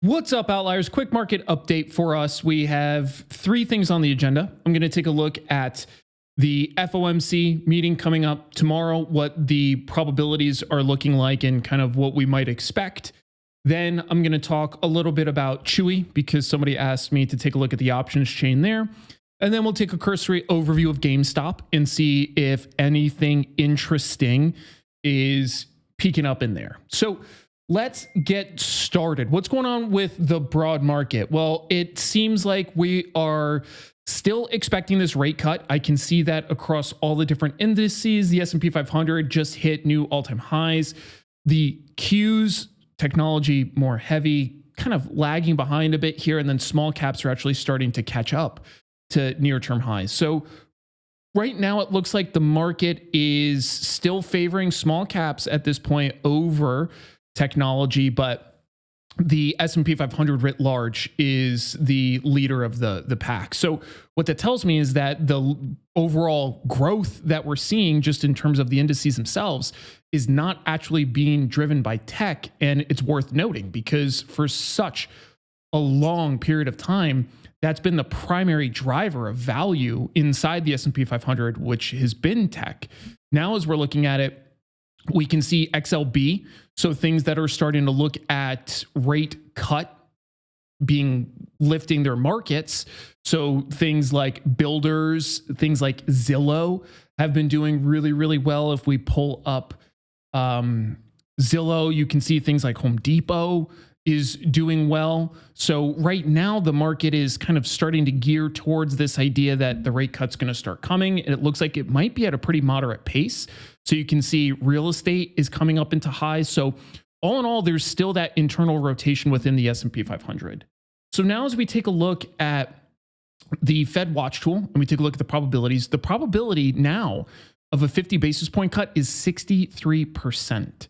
What's up, Outliers? Quick market update for us. We have three things on the agenda. I'm going to take a look at the FOMC meeting coming up tomorrow, what the probabilities are looking like and kind of what we might expect. Then I'm going to talk a little bit about Chewy because somebody asked me to take a look at the options chain there. And then we'll take a cursory overview of GameStop and see if anything interesting is peeking up in there. So let's get started. What's going on with the broad market? Well, it seems like we are still expecting this rate cut. I can see that across all the different indices. The S&P 500 just hit new all-time highs. The Qs, technology more heavy, kind of lagging behind a bit here, and then small caps are actually starting to catch up to near-term highs. So right now it looks like the market is still favoring small caps at this point over technology, but the S&P 500 writ large is the leader of the pack. So what that tells me is that the overall growth that we're seeing just in terms of the indices themselves is not actually being driven by tech. And it's worth noting because for such a long period of time, that's been the primary driver of value inside the S&P 500, which has been tech. Now, as we're looking at it, we can see XLB, so things that are starting to look at rate cut lifting their markets. So things like builders, things like Zillow have been doing really, really well. If we pull up Zillow, you can see things like Home Depot is doing well. So right now the market is kind of starting to gear towards this idea that the rate cut's going to start coming. And it looks like it might be at a pretty moderate pace. So you can see real estate is coming up into highs. So all in all, there's still that internal rotation within the S&P 500. So now as we take a look at the Fed watch tool and we take a look at the probability now of a 50 basis point cut is 63%,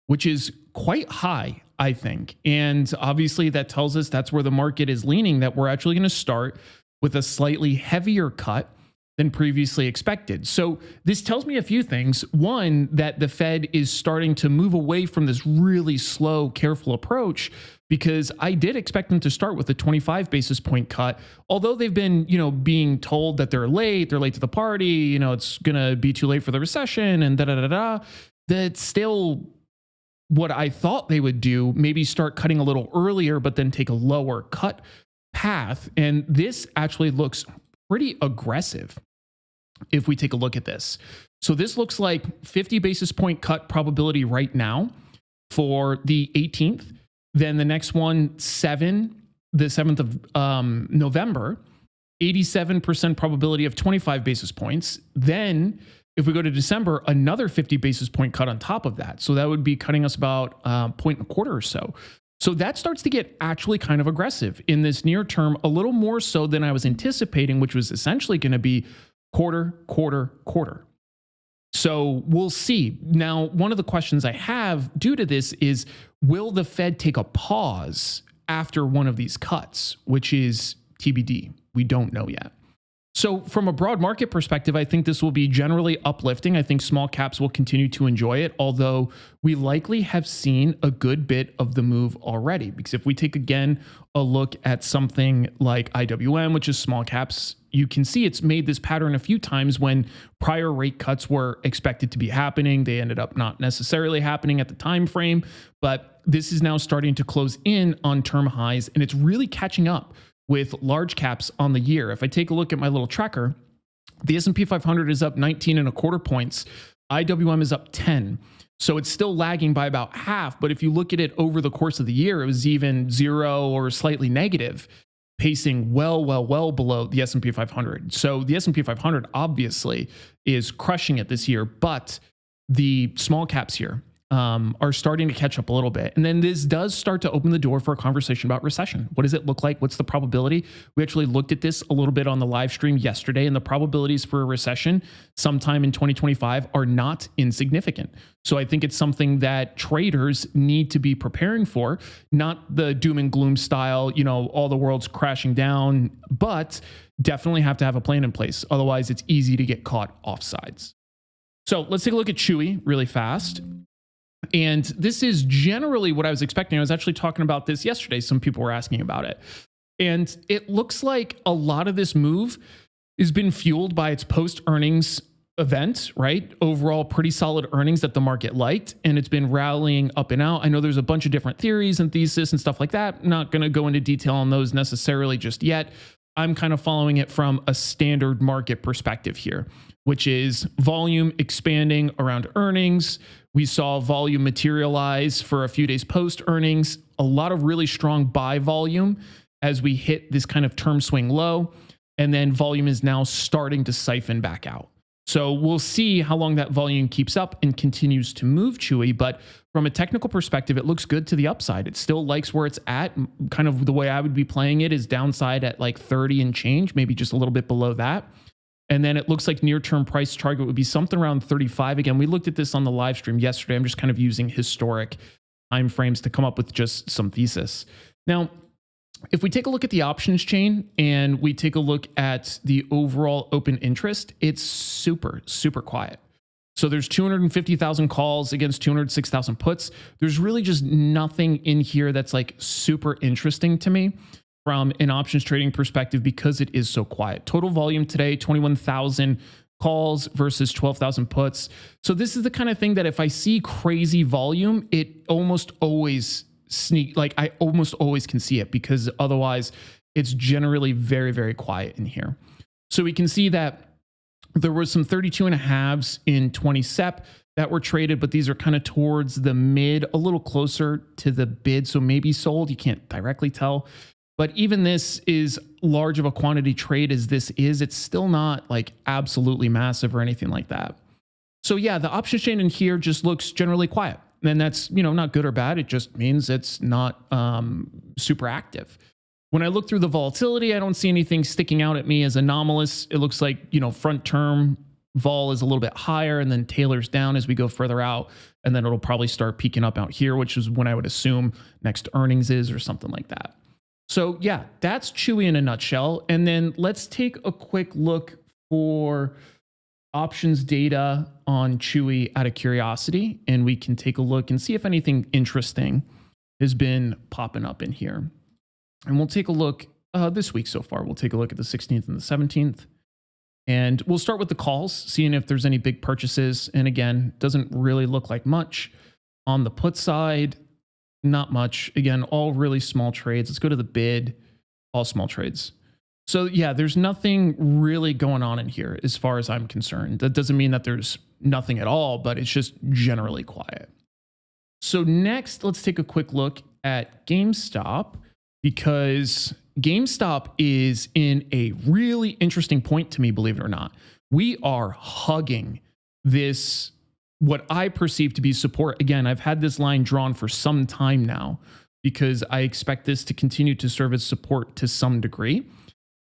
which is quite high, I think. And obviously that tells us that's where the market is leaning, that we're actually going to start with a slightly heavier cut than previously expected. So this tells me a few things. One, that the Fed is starting to move away from this really slow, careful approach, because I did expect them to start with a 25 basis point cut. Although they've been, being told that they're late to the party, it's going to be too late for the recession and that's still what I thought they would do, maybe start cutting a little earlier, but then take a lower cut path. And this actually looks pretty aggressive if we take a look at this. So this looks like 50 basis point cut probability right now for the 18th. Then the next one, the 7th of November, 87% probability of 25 basis points. Then if we go to December, another 50 basis point cut on top of that. So that would be cutting us about 1.25 or so. So that starts to get actually kind of aggressive in this near term, a little more so than I was anticipating, which was essentially going to be quarter. So we'll see. Now, one of the questions I have due to this is, will the Fed take a pause after one of these cuts, which is TBD. We don't know yet. So from a broad market perspective, I think this will be generally uplifting. I think small caps will continue to enjoy it, although we likely have seen a good bit of the move already. Because if we take again a look at something like IWM, which is small caps, you can see it's made this pattern a few times when prior rate cuts were expected to be happening. They ended up not necessarily happening at the time frame, but this is now starting to close in on term highs, and it's really catching up with large caps on the year. If I take a look at my little tracker, the S&P 500 is up 19.25 points. IWM is up 10. So it's still lagging by about half. But if you look at it over the course of the year, it was even 0 or slightly negative, pacing well below the S&P 500. So the S&P 500 obviously is crushing it this year, but the small caps here are starting to catch up a little bit. And then this does start to open the door for a conversation about recession. What does it look like? What's the probability? We actually looked at this a little bit on the live stream yesterday, and the probabilities for a recession sometime in 2025 are not insignificant. So I think it's something that traders need to be preparing for, not the doom and gloom style, all the world's crashing down, but definitely have to have a plan in place. Otherwise, it's easy to get caught offsides. So let's take a look at Chewy really fast. And this is generally what I was expecting. I was actually talking about this yesterday. Some people were asking about it. And it looks like a lot of this move has been fueled by its post-earnings event, right? Overall, pretty solid earnings that the market liked, and it's been rallying up and out. I know there's a bunch of different theories and thesis and stuff like that. Not going to go into detail on those necessarily just yet. I'm kind of following it from a standard market perspective here, which is volume expanding around earnings. We saw volume materialize for a few days post earnings, a lot of really strong buy volume as we hit this kind of term swing low, and then volume is now starting to siphon back out. So we'll see how long that volume keeps up and continues to move, Chewy. But from a technical perspective, it looks good to the upside. It still likes where it's at. Kind of the way I would be playing it is downside at like 30 and change, maybe just a little bit below that. And then it looks like near-term price target would be something around 35. Again, we looked at this on the live stream yesterday. I'm just kind of using historic time frames to come up with just some thesis. Now, if we take a look at the options chain and we take a look at the overall open interest, it's super, super quiet. So there's 250,000 calls against 206,000 puts. There's really just nothing in here that's like super interesting to me from an options trading perspective because it is so quiet. Total volume today, 21,000 calls versus 12,000 puts. So this is the kind of thing that if I see crazy volume, it almost always I almost always can see it because otherwise it's generally very, very quiet in here. So we can see that there was some 32.5s in 20 SEP that were traded, but these are kind of towards the mid, a little closer to the bid. So maybe sold, you can't directly tell. But even this is large of a quantity trade as this is, it's still not like absolutely massive or anything like that. So yeah, the options chain in here just looks generally quiet. And that's, not good or bad. It just means it's not super active. When I look through the volatility, I don't see anything sticking out at me as anomalous. It looks like, front term vol is a little bit higher and then tailors down as we go further out. And then it'll probably start peaking up out here, which is when I would assume next earnings is or something like that. So yeah, that's Chewy in a nutshell. And then let's take a quick look for options data on Chewy out of curiosity, and we can take a look and see if anything interesting has been popping up in here. And we'll take a look this week so far. We'll take a look at the 16th and the 17th. And we'll start with the calls, seeing if there's any big purchases. And again, doesn't really look like much. On the put side, not much. Again, all really small trades. Let's go to the bid, all small trades. So yeah, there's nothing really going on in here as far as I'm concerned. That doesn't mean that there's nothing at all, but it's just generally quiet. So next, let's take a quick look at GameStop, because GameStop is in a really interesting point to me, believe it or not. We are hugging this, what I perceive to be support. Again, I've had this line drawn for some time now because I expect this to continue to serve as support to some degree.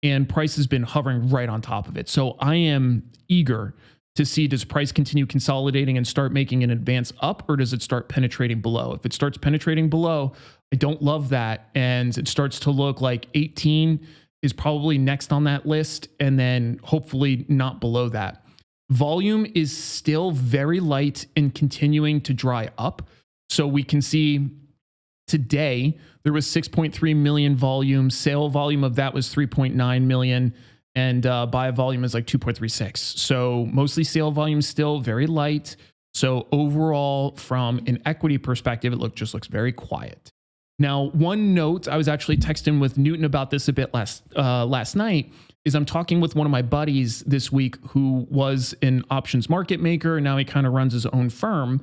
And price has been hovering right on top of it. So I am eager to see, does price continue consolidating and start making an advance up, or does it start penetrating below? If it starts penetrating below, I don't love that. And it starts to look like 18 is probably next on that list, and then hopefully not below that. Volume is still very light and continuing to dry up. So we can see today, there was 6.3 million volume. Sale volume of that was 3.9 million. And buy volume is like 2.36. So mostly sale volume still very light. So overall, from an equity perspective, it just looks very quiet. Now, one note, I was actually texting with Newton about this a bit last night, is I'm talking with one of my buddies this week who was an options market maker. And now he kind of runs his own firm.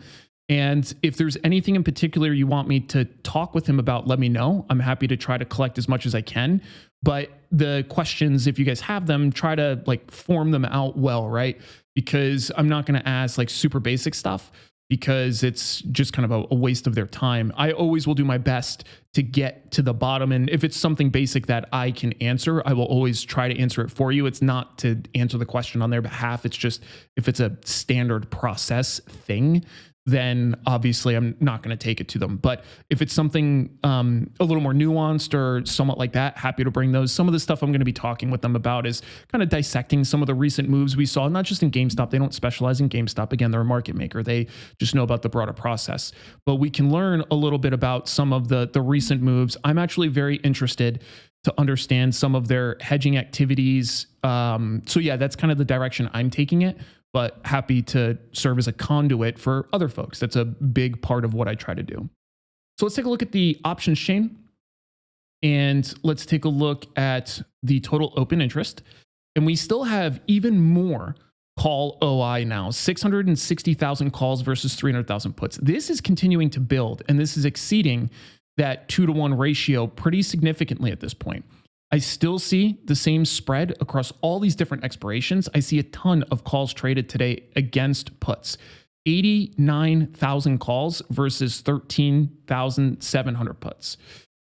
And if there's anything in particular you want me to talk with him about, let me know. I'm happy to try to collect as much as I can. But the questions, if you guys have them, try to like form them out well, right? Because I'm not going to ask like super basic stuff because it's just kind of a waste of their time. I always will do my best to get to the bottom. And if it's something basic that I can answer, I will always try to answer it for you. It's not to answer the question on their behalf. It's just if it's a standard process thing, then obviously I'm not going to take it to them. But if it's something a little more nuanced or somewhat like that, happy to bring those. Some of the stuff I'm going to be talking with them about is kind of dissecting some of the recent moves we saw, not just in GameStop. They don't specialize in GameStop. Again, they're a market maker. They just know about the broader process. But we can learn a little bit about some of the recent moves. I'm actually very interested to understand some of their hedging activities. So yeah, that's kind of the direction I'm taking it, but happy to serve as a conduit for other folks. That's a big part of what I try to do. So let's take a look at the options chain, and let's take a look at the total open interest. And we still have even more call OI now, 660,000 calls versus 300,000 puts. This is continuing to build, and this is exceeding that 2-to-1 ratio pretty significantly at this point. I still see the same spread across all these different expirations. I see a ton of calls traded today against puts. 89,000 calls versus 13,700 puts.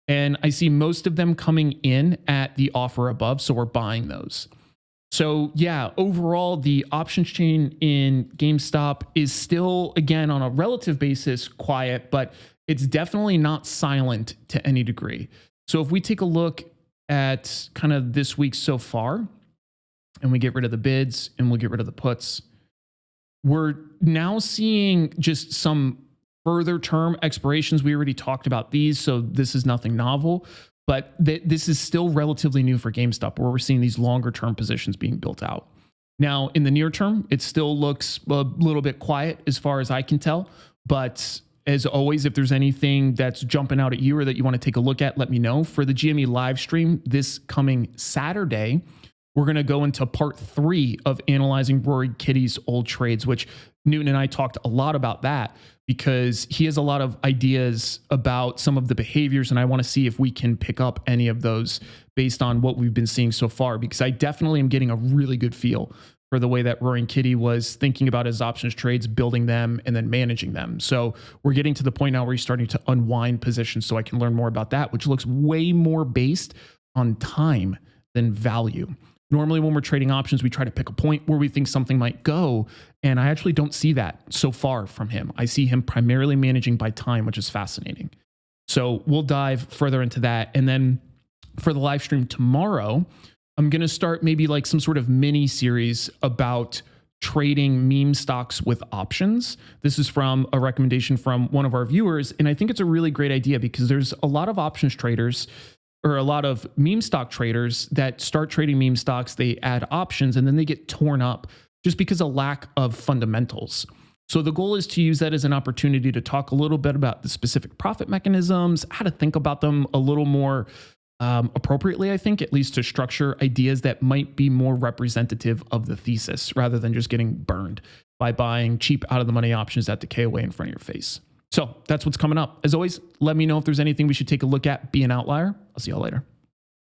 And I see most of them coming in at the offer above, so we're buying those. So yeah, overall, the options chain in GameStop is still, again, on a relative basis, quiet, but it's definitely not silent to any degree. So if we take a look at kind of this week so far, and we get rid of the bids and we'll get rid of the puts, we're now seeing just some further term expirations. We already talked about these, so this is nothing novel, but this is still relatively new for GameStop, where we're seeing these longer term positions being built out. Now, in the near term, it still looks a little bit quiet as far as I can tell, but as always, if there's anything that's jumping out at you or that you want to take a look at, let me know. For the GME live stream this coming Saturday, we're going to go into part 3 of analyzing Rory Kitty's old trades, which Newton and I talked a lot about that because he has a lot of ideas about some of the behaviors, and I want to see if we can pick up any of those based on what we've been seeing so far, because I definitely am getting a really good feel for the way that Roaring Kitty was thinking about his options trades, building them, and then managing them. So we're getting to the point now where he's starting to unwind positions, so I can learn more about that, which looks way more based on time than value. Normally when we're trading options, we try to pick a point where we think something might go, and I actually don't see that so far from him. I see him primarily managing by time, which is fascinating. So we'll dive further into that. And then for the live stream tomorrow, I'm going to start maybe like some sort of mini series about trading meme stocks with options. This is from a recommendation from one of our viewers, and I think it's a really great idea because there's a lot of options traders or a lot of meme stock traders that start trading meme stocks, they add options, and then they get torn up just because of lack of fundamentals. So the goal is to use that as an opportunity to talk a little bit about the specific profit mechanisms, how to think about them a little more appropriately, I think, at least to structure ideas that might be more representative of the thesis rather than just getting burned by buying cheap out of the money options that decay away in front of your face. So that's what's coming up. As always, let me know if there's anything we should take a look at. Be an outlier. I'll see y'all later.